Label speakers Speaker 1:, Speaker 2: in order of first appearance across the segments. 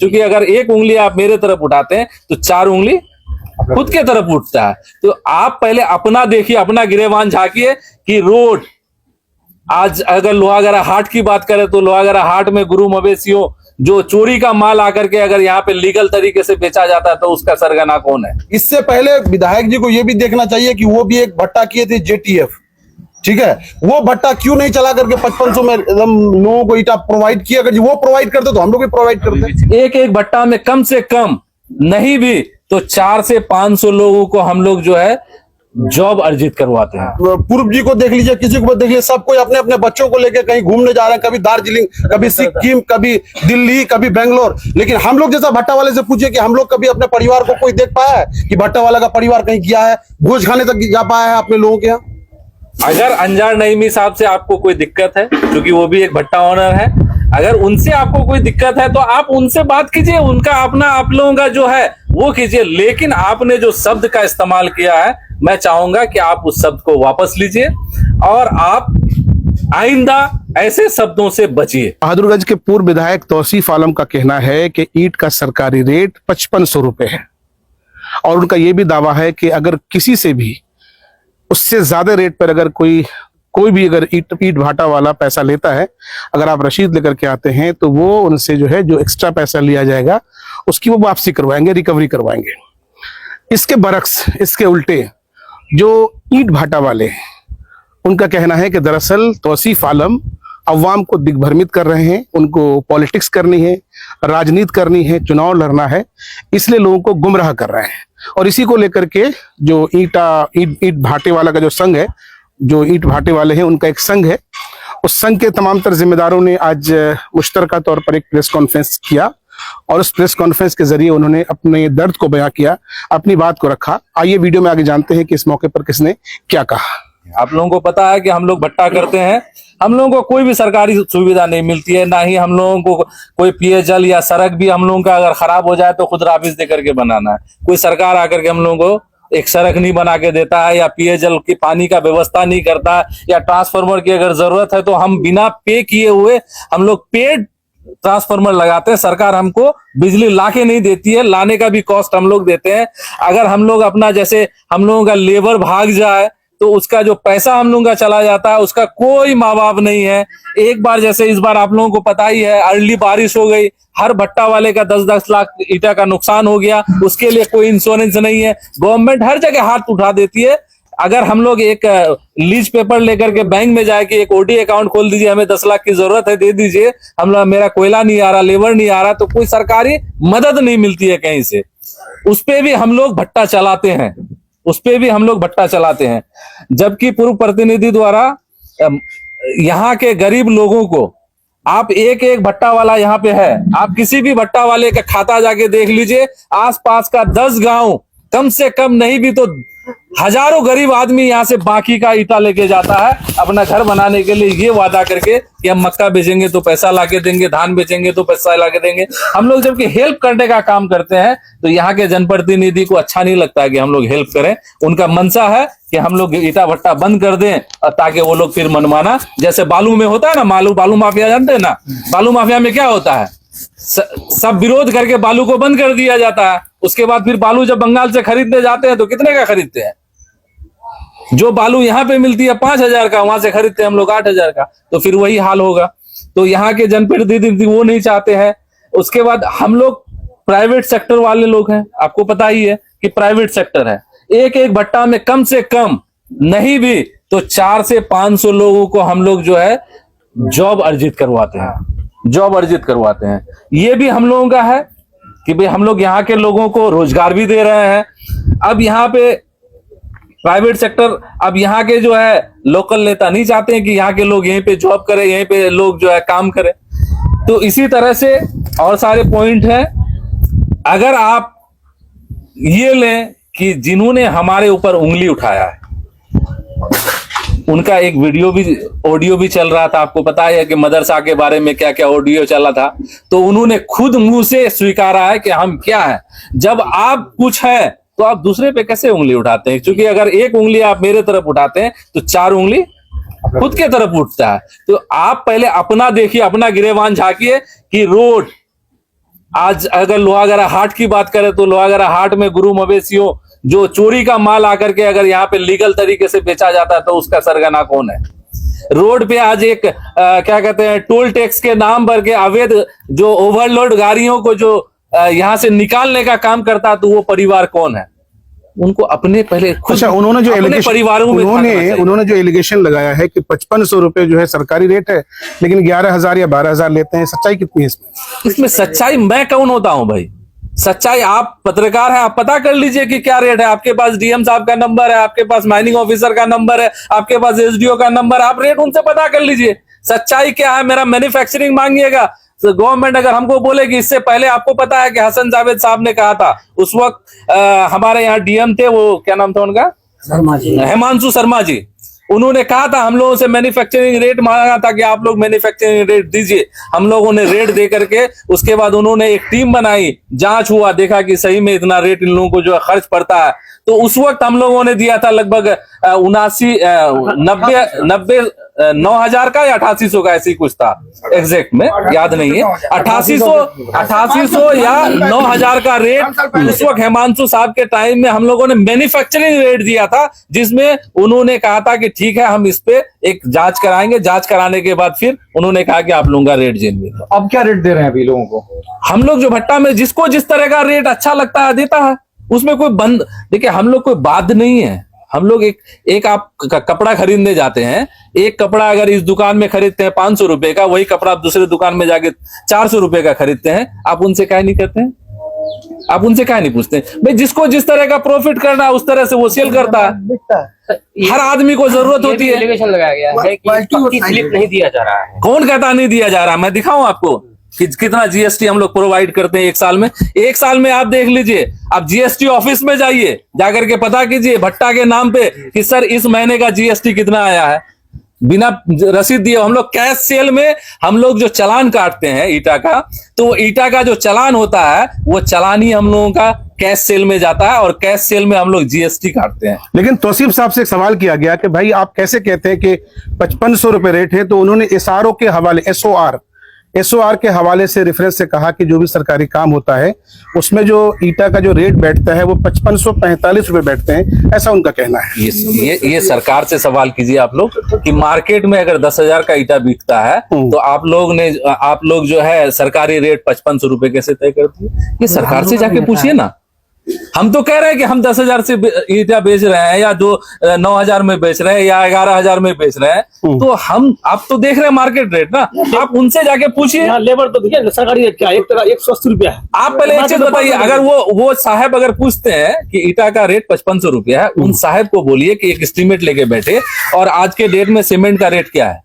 Speaker 1: क्योंकि अगर एक उंगली आप मेरे तरफ उठाते हैं तो 4 उंगली खुद के तरफ उठता है। तो आप पहले अपना देखिए, अपना गिरेबान झांकिए कि रोड आज अगर लोहागड़ा हाट की बात करें तो लोहागड़ा हाट में गुरु मवेशियों जो चोरी का माल आकर के अगर यहाँ पे लीगल तरीके से बेचा जाता है तो उसका सरगना कौन है?
Speaker 2: इससे पहले विधायक जी को यह भी देखना चाहिए कि वो भी एक भट्टा किए थे JTF, ठीक है, वो भट्टा क्यों नहीं चला करके 5500 में एकदम लोगों को ईटा प्रोवाइड किया। अगर वो प्रोवाइड करते तो हम लोग भी प्रोवाइड करते।
Speaker 1: एक एक भट्टा में कम से कम नहीं भी तो 400 से 500 लोगों को हम लोग जो है जॉब अर्जित करवाते हैं।
Speaker 2: पूर्व जी को देख लीजिए, किसी को देख लीजिए, सब कोई अपने अपने बच्चों को लेकर कहीं घूमने जा रहे हैं, कभी दार्जिलिंग, कभी सिक्किम, कभी दिल्ली, कभी बेंगलोर। लेकिन हम लोग जैसा भट्टा वाले से पूछिए कि हम लोग कभी अपने परिवार को कोई देख पाया है कि भट्टा वाला का परिवार कहीं गया है, भोज खाने तक जा पाया है अपने लोगों के यहाँ?
Speaker 1: अगर अंजार नईमी साहब से आपको कोई दिक्कत है, क्योंकि वो भी एक भट्टा ओनर है, अगर उनसे आपको कोई दिक्कत है तो आप उनसे बात कीजिए, उनका अपना आप लोगों का जो है वो कीजिए। लेकिन आपने जो शब्द का इस्तेमाल किया है, मैं चाहूंगा कि आप उस शब्द को वापस लीजिए और आप आइंदा ऐसे शब्दों से बचिए।
Speaker 3: बहादुरगंज के पूर्व विधायक तौसीफ आलम का कहना है कि ईंट का सरकारी रेट 5500 रुपए है और उनका यह भी दावा है कि अगर किसी से भी उससे ज्यादा रेट पर अगर कोई भी अगर ईट भाटा वाला पैसा लेता है, अगर आप रसीद लेकर के आते हैं तो वो उनसे जो है जो एक्स्ट्रा पैसा लिया जाएगा उसकी वो वापसी करवाएंगे, रिकवरी करवाएंगे। इसके बरक्स, इसके उल्टे जो ईट भाटा वाले हैं उनका कहना है कि दरअसल तौसीफ आलम अवाम को दिग्भ्रमित कर रहे हैं, उनको पॉलिटिक्स करनी है, राजनीति करनी है, चुनाव लड़ना है, इसलिए लोगों को गुमराह कर रहे हैं। और इसी को लेकर के जो ईट भाटे वाला का जो संघ है, जो ईट भाटे वाले हैं उनका एक संघ है, उस संघ के तमाम तर जिम्मेदारों ने आज मुश्तरका तौर पर एक प्रेस कॉन्फ्रेंस किया और उस प्रेस कॉन्फ्रेंस के जरिए उन्होंने अपने दर्द को बयां किया, अपनी बात को रखा। आइए वीडियो में आगे जानते हैं कि इस मौके पर किसने क्या कहा।
Speaker 1: आप लोगों को पता है कि हम लोग भट्टा करते हैं, हम लोगों को कोई भी सरकारी सुविधा नहीं मिलती है, ना ही हम लोगों को कोई पेयजल या सड़क भी हम लोगों का अगर खराब हो जाए तो खुद राबिज दे करके बनाना है। कोई सरकार आकर के हम लोगों को एक सड़क नहीं बना के देता है या पेयजल की पानी का व्यवस्था नहीं करता है, या ट्रांसफार्मर की अगर जरूरत है तो हम बिना पे किए हुए हम लोग पेड ट्रांसफार्मर लगाते हैं। सरकार हमको बिजली लाके नहीं देती है, लाने का भी कॉस्ट हम लोग देते हैं। अगर हम लोग अपना जैसे हम लोगों का लेबर भाग जाए तो उसका जो पैसा हम लोगों का चला जाता है उसका कोई माँ बाप नहीं है। एक बार जैसे इस बार आप लोगों को पता ही है, अर्ली बारिश हो गई, हर भट्टा वाले का 10-10 लाख ईटा का नुकसान हो गया, उसके लिए कोई इंश्योरेंस नहीं है। गवर्नमेंट हर जगह हाथ उठा देती है। अगर हम लोग एक लीज पेपर लेकर के बैंक में जाके एक OD अकाउंट खोल दीजिए, हमें 10 लाख की जरूरत है, दे दीजिए, हम लोग मेरा कोयला नहीं आ रहा, लेबर नहीं आ रहा, तो कोई सरकारी मदद नहीं मिलती है कहीं से। उस पे भी हम लोग भट्टा चलाते हैं, जबकि पूर्व प्रतिनिधि द्वारा यहाँ के गरीब लोगों को, आप एक एक भट्टा वाला यहाँ पे है, आप किसी भी भट्टा वाले का खाता जाके देख लीजिए, आसपास का 10 गांव कम से कम नहीं भी तो हजारों गरीब आदमी यहाँ से बाकी का ईटा लेके जाता है अपना घर बनाने के लिए, ये वादा करके कि हम मक्का बेचेंगे तो पैसा लाके देंगे, धान बेचेंगे तो पैसा लाके देंगे। हम लोग जबकि हेल्प करने का काम करते हैं तो यहाँ के जनप्रतिनिधि को अच्छा नहीं लगता है कि हम लोग हेल्प करें। उनका मनसा है कि हम लोग ईटा भट्टा बंद कर दें ताकि वो लोग फिर मनमाना, जैसे बालू में होता है ना, बालू माफिया जानते हैं ना, बालू माफिया में क्या होता है, सब विरोध करके बालू को बंद कर दिया जाता है। उसके बाद फिर बालू जब बंगाल से खरीदने जाते हैं तो कितने का खरीदते हैं? जो बालू यहाँ पे मिलती है 5000 का, वहां से खरीदते हैं हम लोग 8000 का, तो फिर वही हाल होगा। तो यहाँ के जनप्रतिनिधि वो नहीं चाहते हैं। उसके बाद हम लोग प्राइवेट सेक्टर वाले लोग हैं, आपको पता ही है कि प्राइवेट सेक्टर है। एक एक भट्टा में कम से कम नहीं भी तो 400 से 500 लोगों को हम लोग जो है जॉब अर्जित करवाते हैं। ये भी हम लोगों का है कि भाई हम लोग यहाँ के लोगों को रोजगार भी दे रहे हैं। अब यहाँ पे प्राइवेट सेक्टर, अब यहाँ के जो है लोकल नेता नहीं चाहते हैं कि यहाँ के लोग यहीं पे जॉब करें, यहीं पे लोग जो है काम करें। तो इसी तरह से और सारे पॉइंट हैं। अगर आप ये लें कि जिन्होंने हमारे ऊपर उंगली उठाया है, उनका एक ऑडियो भी चल रहा था, आपको पता है कि मदरसा के बारे में क्या क्या ऑडियो चला था, तो उन्होंने खुद मुंह से स्वीकारा है कि हम क्या है। जब आप कुछ है तो आप दूसरे पे कैसे उंगली उठाते हैं? क्योंकि अगर एक उंगली आप मेरे तरफ उठाते हैं तो 4 उंगली खुद के तरफ उठता है। तो आप पहले अपना देखिए, अपना गिरेबान झांकिए कि रोड आज अगर लोहागड़ा हाट की बात करें तो लोहागड़ा हाट में गुरु मवेशियों जो चोरी का माल आकर के अगर यहाँ पे लीगल तरीके से बेचा जाता है तो उसका सरगना कौन है? रोड पे आज एक क्या कहते हैं टोल टैक्स के नाम पर के अवैध जो ओवरलोड गाड़ियों को जो यहाँ से निकालने का काम करता है तो वो परिवार कौन है? उनको अपने पहले खुद
Speaker 3: अच्छा, उन्होंने जो
Speaker 1: अपने
Speaker 3: एलिगेशन
Speaker 1: परिवारों में झांकना चाहिए।
Speaker 3: उन्होंने जो एलिगेशन लगाया है कि 5500 रुपए जो है सरकारी रेट है, लेकिन 11,000 या 12,000 लेते हैं, सच्चाई कितनी है इसमें?
Speaker 1: इसमें सच्चाई मैं कौन होता हूं भाई? सच्चाई आप पत्रकार हैं, आप पता कर लीजिए कि क्या रेट है। आपके पास डीएम साहब का नंबर है, आपके पास माइनिंग ऑफिसर का नंबर है, आपके पास एसडीओ का नंबर, आप रेट उनसे पता कर लीजिए। सच्चाई क्या है? मेरा मैन्युफैक्चरिंग मांगिएगा तो गवर्नमेंट अगर हमको बोलेगी इससे पहले आपको पता है कि हसन जावेद साहब ने कहा था उस वक्त हमारे यहाँ डीएम थे, वो क्या नाम था उनका, हिमांशु शर्मा जी, उन्होंने कहा था हम लोगों से मैन्युफैक्चरिंग रेट मांगा था कि आप लोग मैन्युफैक्चरिंग रेट दीजिए। हम लोगों ने रेट दे करके उसके बाद उन्होंने एक टीम बनाई, जांच हुआ, देखा कि सही में इतना रेट इन लोगों को जो है खर्च पड़ता है। तो उस वक्त हम लोगों ने दिया था लगभग 9,000 का या 8,800 का, ऐसी कुछ था, एग्जैक्ट में याद नहीं है, 8,800 या 9,000 का रेट उस वक्त हिमांशु साहब के टाइम में हम लोगों ने मैन्युफैक्चरिंग रेट दिया था, जिसमें उन्होंने कहा था कि ठीक है हम इस पे एक जांच कराएंगे। जांच कराने के बाद फिर उन्होंने कहा कि आप लोगों का रेट जेन्युइन है।
Speaker 4: अब क्या रेट दे रहे हैं अभी लोगों को?
Speaker 1: हम लोग जो भट्टा में जिसको जिस तरह का रेट अच्छा लगता है देता है, उसमें कोई बंद, देखिए हम लोग कोई बाध नहीं है। हम लोग एक आप कपड़ा खरीदने जाते हैं, एक कपड़ा अगर इस दुकान में खरीदते हैं 500 रुपए का, वही कपड़ा आप दूसरे दुकान में जाके 400 रुपए का खरीदते हैं, आप उनसे क्या नहीं करते हैं? आप उनसे क्या नहीं पूछते भाई? जिसको जिस तरह का प्रॉफिट करना है उस तरह से वो सेल करता है। हर आदमी को जरूरत होती है।
Speaker 5: एलिगेशन लगाया गया है कि पक्की स्लिप नहीं दिया जा रहा है।
Speaker 1: कौन कहता नहीं दिया जा रहा? मैं दिखाऊं आपको कि कितना जीएसटी हम लोग प्रोवाइड करते हैं एक साल में। एक साल में आप देख लीजिए, आप जीएसटी ऑफिस में जाइए, जाकर के पता कीजिए भट्टा के नाम पे कि सर इस महीने का जीएसटी कितना आया है, बिना रसीद दिए। हम लोग कैश सेल में हम लोग जो चालान काटते हैं ईटा का, तो वो ईटा का जो चालान होता है वो चालान ही हम लोगों का कैश सेल में जाता है और कैश सेल में हम लोग जीएसटी काटते हैं।
Speaker 3: लेकिन तौसीफ साहब से एक सवाल किया गया कि भाई आप कैसे कहते हैं कि 5500 रुपए रेट है, तो उन्होंने एसआरओ के हवाले एसओआर के हवाले से रेफरेंस से कहा कि जो भी सरकारी काम होता है उसमें जो ईटा का जो रेट बैठता है वो 5545 रुपए बैठते हैं, ऐसा उनका कहना है।
Speaker 1: ये सरकार से सवाल कीजिए आप लोग कि मार्केट में अगर 10,000 का ईटा बिकता है तो आप लोग जो है सरकारी रेट 5500 रुपए कैसे तय करती है? ये सरकार से जाके पूछिए ना। हम तो कह रहे हैं कि हम 10,000 से ईटा बेच रहे हैं या 9,000 में बेच रहे हैं या 11,000 में बेच रहे हैं, तो हम आप तो देख रहे हैं मार्केट रेट ना, आप उनसे जाके पूछिए।
Speaker 5: लेबर तो देखिए सरकारी रेट क्या है, 180 रुपया है।
Speaker 1: आप पहले एक चीज बताइए, अगर वो साहब अगर पूछते हैं कि ईटा का रेट 5500 रुपया है, उन साहब को बोलिए कि एक एस्टीमेट लेके बैठे और आज के डेट में सीमेंट का रेट क्या है,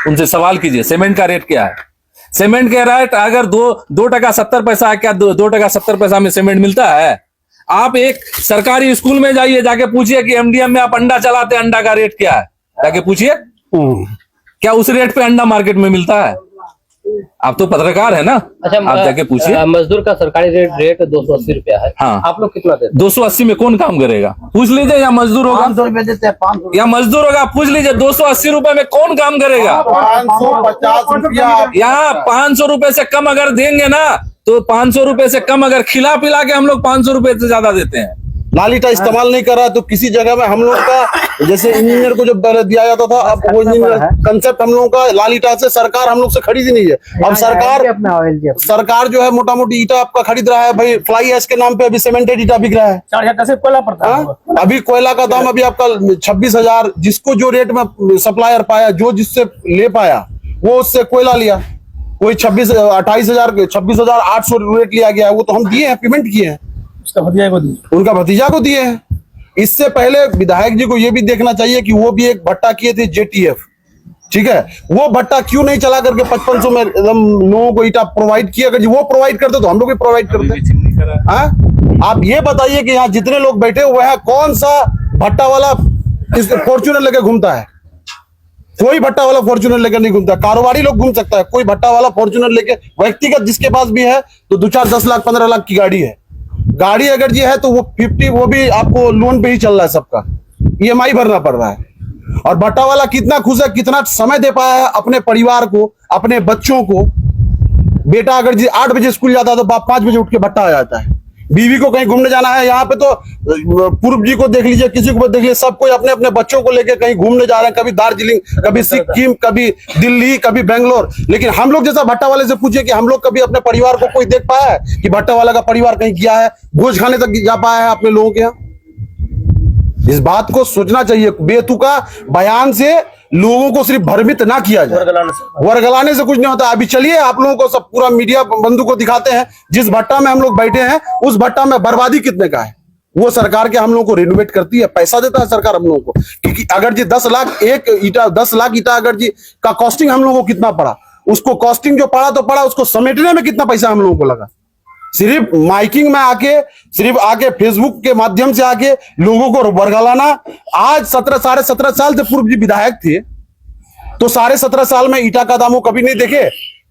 Speaker 1: उनसे सवाल कीजिए सीमेंट का रेट क्या है। सीमेंट के रेट अगर 2 टका 70 पैसा है, क्या 2 टका 70 पैसा में सीमेंट मिलता है? आप एक सरकारी स्कूल में जाइए, जाके पूछिए कि एमडीएम में आप अंडा चलाते हैं, अंडा का रेट क्या है, जाके पूछिए। क्या उस रेट पे अंडा मार्केट में मिलता है? आप तो पत्रकार है ना,
Speaker 5: अच्छा,
Speaker 1: आप जाके पूछिए।
Speaker 5: मजदूर का सरकारी रेट 280 रुपया है।
Speaker 1: हाँ,
Speaker 5: आप लोग कितना देते हैं?
Speaker 1: 280 में कौन काम करेगा? पूछ लीजिए। या मजदूर होगा
Speaker 4: 500 रुपए देते हैं, 500
Speaker 1: या मजदूर होगा, पूछ लीजिए 280 रुपए में कौन काम करेगा?
Speaker 2: 550 रुपया।
Speaker 1: यहाँ 500 रुपए से कम अगर देंगे ना, तो 500 रुपए से कम अगर खिला पिला के हम लोग 500 रुपए से ज्यादा देते हैं।
Speaker 2: लाल ईटा इस्तेमाल नहीं कर रहा, तो किसी जगह में हम लोग का जैसे इंजीनियर को जब दिया जाता था, अब वो इंजीनियर कंसेप्ट हम लोगों का लाल ईटा से सरकार हम लोग से खरीदी नहीं है। अब सरकार जो है मोटा मोटी ईटा आपका खरीद रहा है भाई, फ्लाई ऐश के नाम पे अभी सीमेंटेड ईटा बिक रहा है।
Speaker 5: 4,000 से कोयला पड़ता है।
Speaker 2: अभी कोयला का दाम अभी आपका 26,000, जिसको जो रेट में सप्लायर पाया, जो जिससे ले पाया वो उससे कोयला लिया। कोई 26,800 रेट लिया गया है, वो तो हम दिए हैं, पेमेंट किए हैं, उनका भतीजा को दिए हैं। इससे पहले विधायक जी को ये भी देखना चाहिए कि वो भी एक भट्टा किए थे जेटीएफ, ठीक है, वो भट्टा क्यों नहीं चला करके 5500 में लोगों को ईटा प्रोवाइड किया। अगर वो प्रोवाइड करते तो हम लोग भी प्रोवाइड करते। आप ये बताइए कि यहाँ जितने लोग बैठे हुए हैं, कौन सा भट्टा वाला फॉर्च्यूनर लेके घूमता है? कोई भट्टा वाला फॉर्च्यूनर लेकर नहीं घूमता। कारोबारी लोग घूम सकता है, कोई भट्टा वाला फॉर्च्यूनर लेके, व्यक्तिगत जिसके पास भी है तो 2-4 10 लाख 15 लाख की गाड़ी है। गाड़ी अगर ये है तो वो 50, वो भी आपको लोन पे ही चल रहा है, सबका ईएमआई भरना पड़ रहा है। और भट्टा वाला कितना खुश है, कितना समय दे पाया है अपने परिवार को, अपने बच्चों को। बेटा अगर जी 8 बजे स्कूल जाता है तो बाप 5 बजे उठ के भट्टा आ जाता है। बीवी को कहीं घूमने जाना है, यहाँ पे तो पूर्व जी को देख लीजिए, किसी को देख लीजिए, सब कोई अपने अपने बच्चों को लेके कहीं घूमने जा रहे हैं, कभी दार्जिलिंग, कभी सिक्किम, कभी दिल्ली, कभी बेंगलोर। लेकिन हम लोग जैसा भट्टा वाले से पूछिए कि हम लोग कभी अपने परिवार को कोई देख पाया है कि भट्टा वाला का परिवार कहीं गया है, भोज खाने तक जा पाया है अपने लोगों के यहाँ? इस बात को सोचना चाहिए। बेतुका बयान से लोगों को सिर्फ भ्रमित ना किया जाए, वर्गलाने से कुछ नहीं होता। अभी चलिए आप लोगों को सब पूरा मीडिया बंधु को दिखाते हैं, जिस भट्टा में हम लोग बैठे हैं उस भट्टा में बर्बादी कितने का है। वो सरकार के हम लोगों को रिनोवेट करती है, पैसा देता है सरकार हम लोगों को। क्योंकि अगर जी 10 लाख एक ईटा, 10 लाख ईटा अगर जी का कॉस्टिंग हम लोगों को कितना पड़ा, उसको कॉस्टिंग जो पड़ा तो पड़ा, उसको समेटने में कितना पैसा हम लोगों को लगा। सिर्फ माइकिंग में आके, सिर्फ आके फेसबुक के माध्यम से आके लोगों को वर्गलाना। आज 17 साल से पूर्व जी विधायक थे, तो 17 साल में ईटा का दाम वो कभी नहीं देखे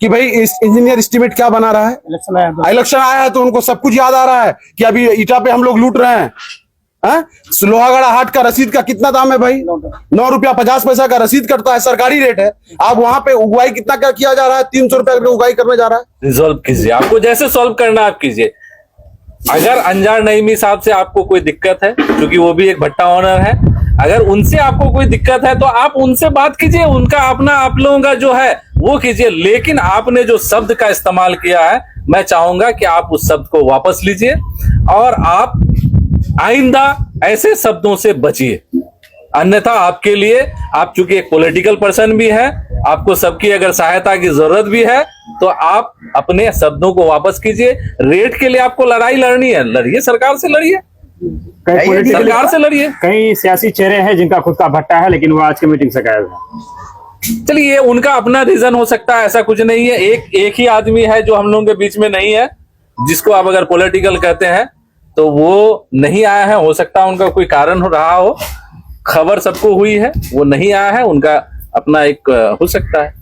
Speaker 2: कि भाई इस इंजीनियर एस्टीमेट क्या बना रहा है। इलेक्शन आया है तो उनको सब कुछ याद आ रहा है कि अभी ईटा पे हम लोग लूट रहे हैं। लोहागड़ा हाट का रसीद का कितना दाम है भाई? 9 रुपया 50 पैसा का रसीद कटता है, सरकारी रेट है। आप वहां पे उगाई कितना क्या किया जा रहा है? 300 रुपया उगाई करने जा रहा है।
Speaker 1: रिजॉल्व कीजिए, आपको जैसे सॉल्व करना आप कीजिए। अगर अंजार नईमी साहब से आपको कोई दिक्कत है, क्योंकि वो भी एक भट्टा ओनर है, अगर उनसे आपको कोई दिक्कत है तो आप उनसे बात कीजिए, उनका अपना आप लोगों का जो है वो कीजिए। लेकिन आपने जो शब्द का इस्तेमाल किया है, मैं चाहूंगा कि आप उस शब्द को वापस लीजिए और आप आइंदा ऐसे शब्दों से बचिए। अन्यथा आपके लिए, आप चूंकि एक पॉलिटिकल पर्सन भी है, आपको सबकी अगर सहायता की जरूरत भी है, तो आप अपने शब्दों को वापस कीजिए। रेट के लिए आपको लड़ाई लड़नी है, लड़िए, सरकार से लड़िए, सरकार से लड़िए।
Speaker 6: कई सियासी चेहरे हैं जिनका खुद का भट्टा है, लेकिन वो आज की मीटिंग से गायब है।
Speaker 1: चलिए, उनका अपना रीजन हो सकता है, ऐसा कुछ नहीं है। एक ही आदमी है जो हम लोगों के बीच में नहीं है, जिसको आप अगर पॉलिटिकल कहते हैं, तो वो नहीं आया है। हो सकता है उनका कोई कारण हो रहा हो, खबर सबको हुई है, वो नहीं आया है, उनका अपना एक हो सकता है।